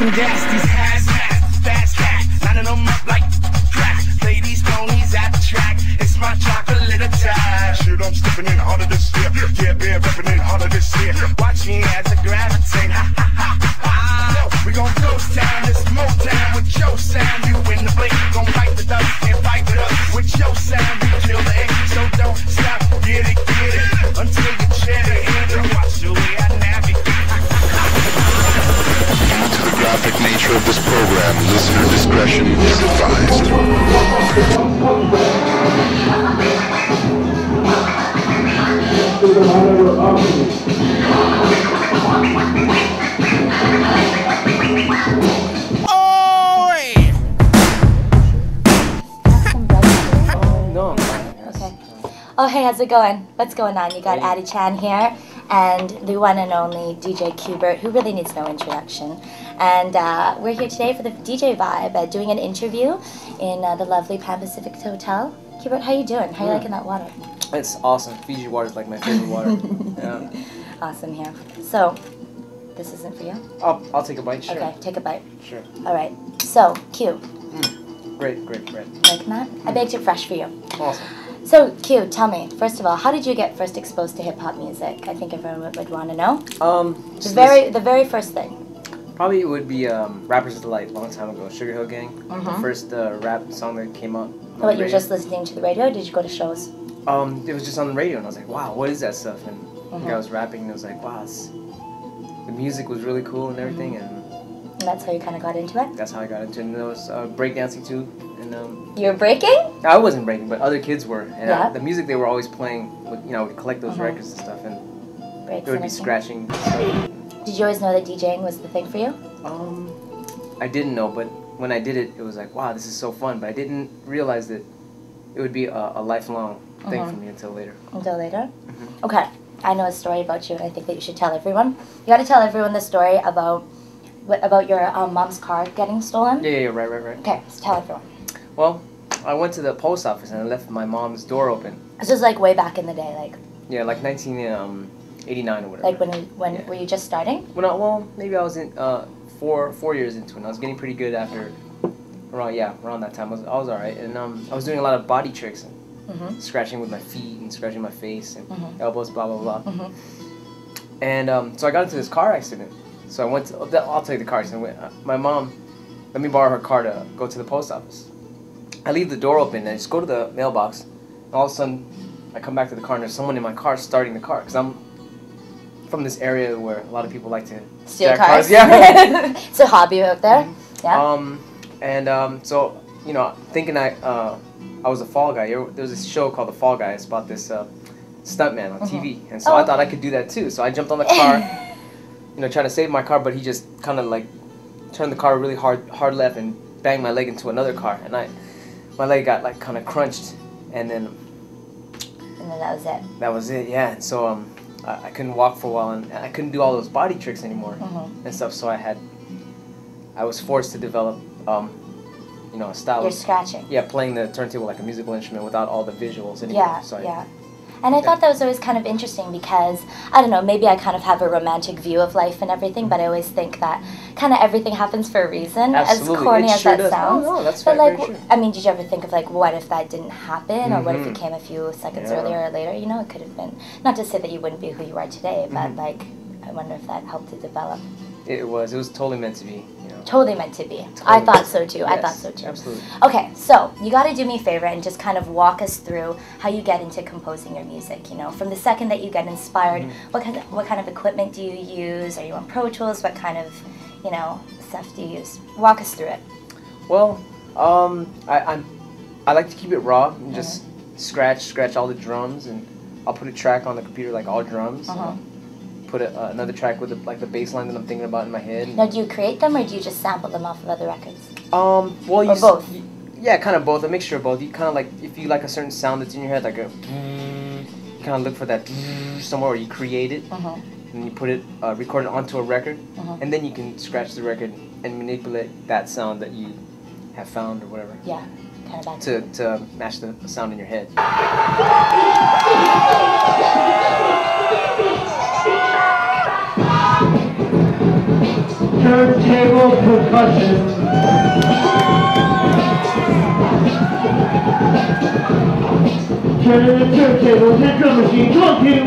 and gas, these hazmat, fast cat, lining them up like crack. Play these ponies at the track. It's my chocolate attack. Shit, I'm stepping in harder this year. Yeah, been ripping in harder this year. Watch me as I gravitate. Ha ha ha ha. Yo, we gon' ghost town, this Motown with your sound. You in the blink, gon' bite the dust and fight with us. With your sound, we kill the ink. So don't stop, get it, until you check it. Watch the way I navigate. Due to the graphic nature of this program, listener discretion is advised. Oh, hey, how's it going? What's going on? You got Addy Chan here, and the one and only DJ Qbert, who really needs no introduction. And we're here today for the DJ Vibe, doing an interview in the lovely Pan Pacific Hotel. Qbert, how you doing? How you liking that water? It's awesome. Fiji water is like my favorite water. Yeah. Awesome here. So, this isn't for you? I'll take a bite, sure. Okay, take a bite. Sure. All right. So, Q. Great, great, great. Like that? I baked it fresh for you. Awesome. So, Q, tell me, first of all, how did you get first exposed to hip-hop music? I think everyone would want to know. The very first thing. Probably it would be Rapper's Delight, a long time ago, Sugar Hill Gang. The first rap song that came out. What, you were just listening to the radio, or did you go to shows? It was just on the radio, and I was like, wow, what is that stuff? And the guy was rapping, and I was like, wow, the music was really cool and everything. And that's how you kind of got into it? That's how I got into it. And there was breakdancing too. And, you were breaking? I wasn't breaking, but other kids were. And yeah. The music they were always playing, I would collect those records and stuff, and breaks they would be scratching. Did you always know that DJing was the thing for you? I didn't know, but when I did it, it was like, wow, this is so fun. But I didn't realize that it would be a lifelong thing for me until later. Until later? Okay, I know a story about you, and I think that you should tell everyone. You got to tell everyone the story about your mom's car getting stolen. Yeah, right. Okay, so tell everyone. Well, I went to the post office and I left my mom's door open. This was like way back in the day, like. Yeah, like 1989 or whatever. Like when were you just starting? Well, maybe I was in 4 years into it. And I was getting pretty good after around that time. I was all right, and I was doing a lot of body tricks and scratching with my feet and scratching my face and elbows, blah blah blah. And so I got into this car accident. So I went to, I'll tell you the car accident. My mom let me borrow her car to go to the post office. I leave the door open and I just go to the mailbox, and all of a sudden I come back to the car and there's someone in my car starting the car, because I'm from this area where a lot of people like to steal cars. Yeah. It's a hobby out there. Yeah. So thinking I was a fall guy. There was this show called The Fall Guy. It's about this stuntman on TV, and so I thought I could do that too. So I jumped on the car, trying to save my car, but he just kind of like turned the car really hard left and banged my leg into another car, and my leg got like kind of crunched, and then that was it. That was it, yeah. So I couldn't walk for a while, and I couldn't do all those body tricks anymore and stuff. So I was forced to develop a style. You're scratching. Yeah, playing the turntable like a musical instrument without all the visuals anymore. Yeah, so yeah. And I thought that was always kind of interesting because, I don't know, maybe I kind of have a romantic view of life and everything, but I always think that kind of everything happens for a reason, absolutely. As corny as that sounds. Oh, no, that's but right, like, I mean, did you ever think of like, what if that didn't happen, or what if it came a few seconds earlier or later? It could have been, not to say that you wouldn't be who you are today, but like, I wonder if that helped to develop. It was totally meant to be. Totally meant to be. I thought so too. Yes, I thought so too. Absolutely. Okay, so you got to do me a favor and just kind of walk us through how you get into composing your music. From the second that you get inspired, what kind of equipment do you use? Are you on Pro Tools? What kind of stuff do you use? Walk us through it. Well, I like to keep it raw and just scratch all the drums, and I'll put a track on the computer like all drums. Put another track with the bass line that I'm thinking about in my head. Now, do you create them, or do you just sample them off of other records? Well, or both. Yeah, kind of both. A mixture of both. You kind of like, if you like a certain sound that's in your head, like you kind of look for that somewhere, or you create it, and you put it, record it onto a record, and then you can scratch the record and manipulate that sound that you have found or whatever. Yeah, kind of back to match the sound in your head. turntable percussion. Turning the turntables and drum machine, drum cue.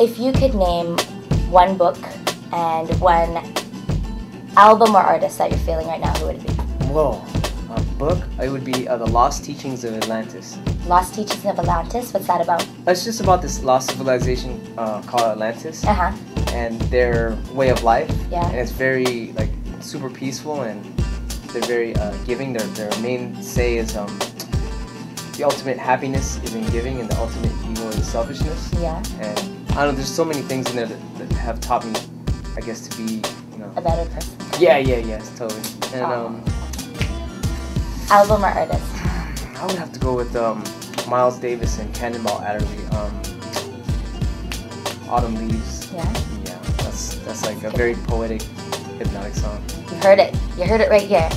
If you could name one book and one album or artist that you're feeling right now, who would it be? Whoa, a book? It would be The Lost Teachings of Atlantis. Lost Teachings of Atlantis? What's that about? It's just about this lost civilization called Atlantis and their way of life. Yeah. And it's very like super peaceful and they're very giving. Their main say is the ultimate happiness is in giving and the ultimate evil is selfishness. Yeah. And I don't know, there's so many things in there that have taught me, I guess, to be, you know, a better person. Yeah, totally. And album or artist? I would have to go with Miles Davis and Cannonball Adderley. Autumn Leaves. Yeah. Yeah, that's like a very poetic, hypnotic song. You heard it. You heard it right here.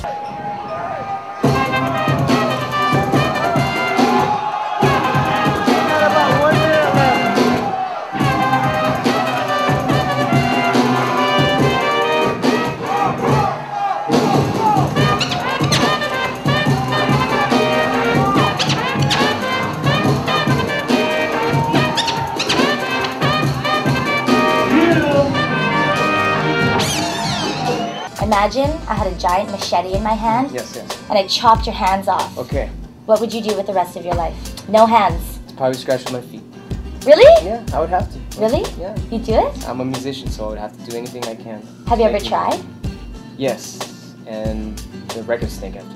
Imagine I had a giant machete in my hand. Yes. And I chopped your hands off. Okay. What would you do with the rest of your life? No hands. Probably scratch with my feet. Really? Yeah, I would have to. Really? Yeah. You do it? I'm a musician, so I would have to do anything I can. Have you ever tried? Yes. And the record stink after.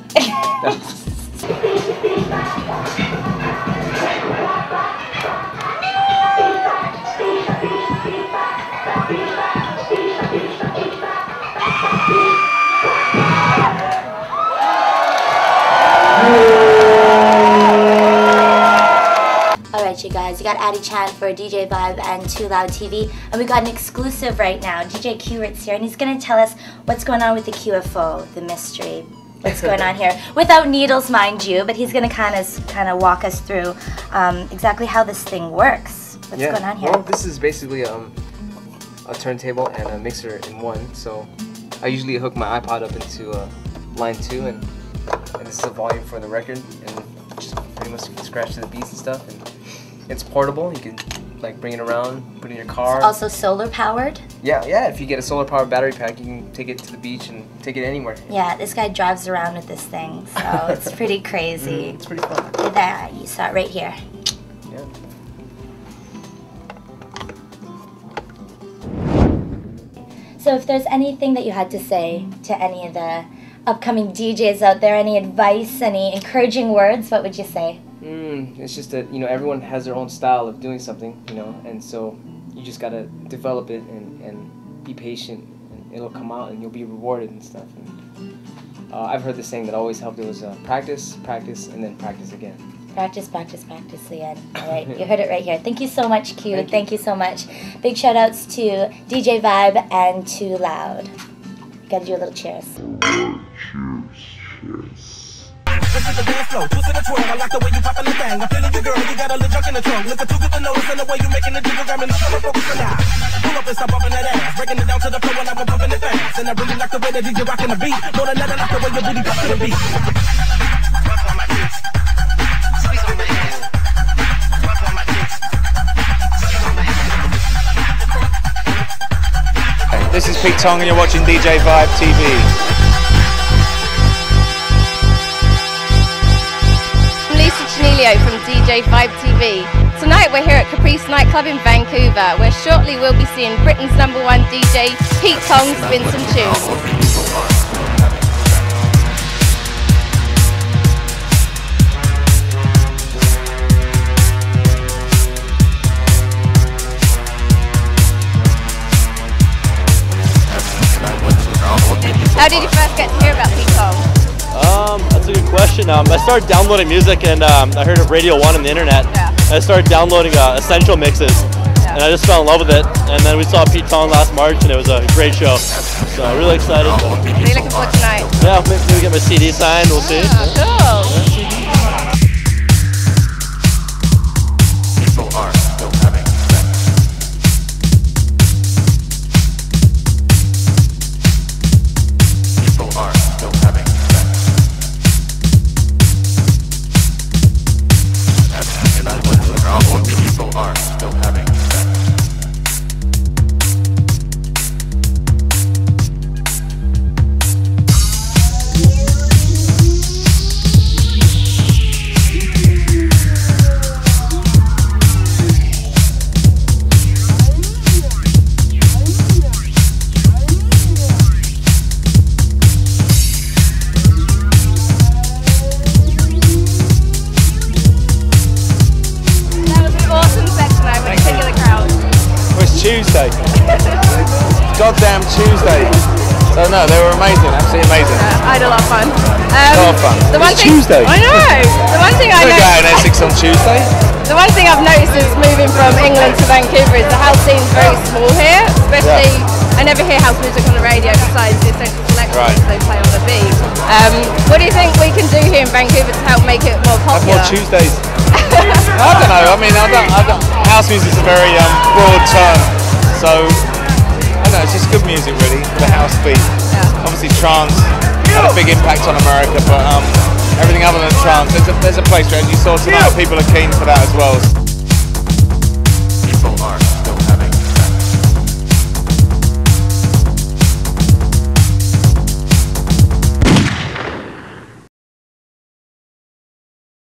Alright you guys, you got Addy Chan for DJ Vibe and Too Loud TV, and we got an exclusive right now. DJ Qbert's here and he's going to tell us what's going on with the QFO, the mystery. What's going on here? Without needles, mind you, but he's going to kind of walk us through exactly how this thing works. What's going on here? Well, this is basically a turntable and a mixer in one. So I usually hook my iPod up into line 2, and this is the volume for the record, and just pretty much scratch to the beats and stuff. And it's portable. You can like bring it around, put it in your car. It's also solar powered. Yeah. If you get a solar powered battery pack, you can take it to the beach and take it anywhere. Yeah, this guy drives around with this thing, so it's pretty crazy. It's pretty fun. Look at that. You saw it right here. Yeah. So if there's anything that you had to say to any of the upcoming DJs out there, any advice, any encouraging words, what would you say? It's just that, you know, everyone has their own style of doing something, you know, and so you just gotta develop it and be patient, and it'll come out and you'll be rewarded and stuff. And, I've heard this saying that always helped. It was practice, and then practice again. Practice again. All right, you heard it right here. Thank you so much, Q. Thank you so much. Big shout outs to DJ Vibe and Too Loud. Gotta do a little cheers. Cheers. This is the dance flow, twist of the twirl. I like the way you poppin' the thing. I'm feeling you, girl. You got a little junk in the trunk. Looking too good to notice, and the way you making the jiggle, got me looking for focus now. Pull up and stop bumping that ass, breaking it down to the floor when I'm pumping it fast. And I really like the way that DJ rockin' the beat. More than that, I like the way your booty pop to the beat. Rub on my tits, squeeze on my hands. Rub on my tits, squeeze on my hands. This is Pete Tong, and you're watching DJ Vibe TV. Lisa Chinilio from DJ Vibe TV. Tonight we're here at Caprice Nightclub in Vancouver, where shortly we'll be seeing Britain's #1 DJ, Pete Tong, spin some tunes. How did you first get to hear about Pete Tong? That's a good question. I started downloading music and I heard of Radio 1 on the internet. Yeah. I started downloading essential mixes, and I just fell in love with it. And then we saw Pete Tong last March, and it was a great show. So really excited. So you're looking forward tonight? Yeah, maybe get my CD signed. We'll see. Cool. Tuesday. Goddamn Tuesday. So no, they were amazing, absolutely amazing. I had a lot of fun. A lot of fun. The one thing, Tuesday. I know. The one thing I know. Go in Essex on Tuesday. The one thing I've noticed is moving from England to Vancouver is the house scene's very small here. Especially, I never hear house music on the radio besides the Essential Selection they play on the beat. What do you think we can do here in Vancouver to help make it more popular? Have more Tuesdays. I don't know. I mean, I don't. House music's a very broad term, so I don't know. It's just good music, really, for the house beat. Yeah. Obviously, trance had a big impact on America, but everything other than trance, there's a place where, as you saw tonight, people are keen for that as well.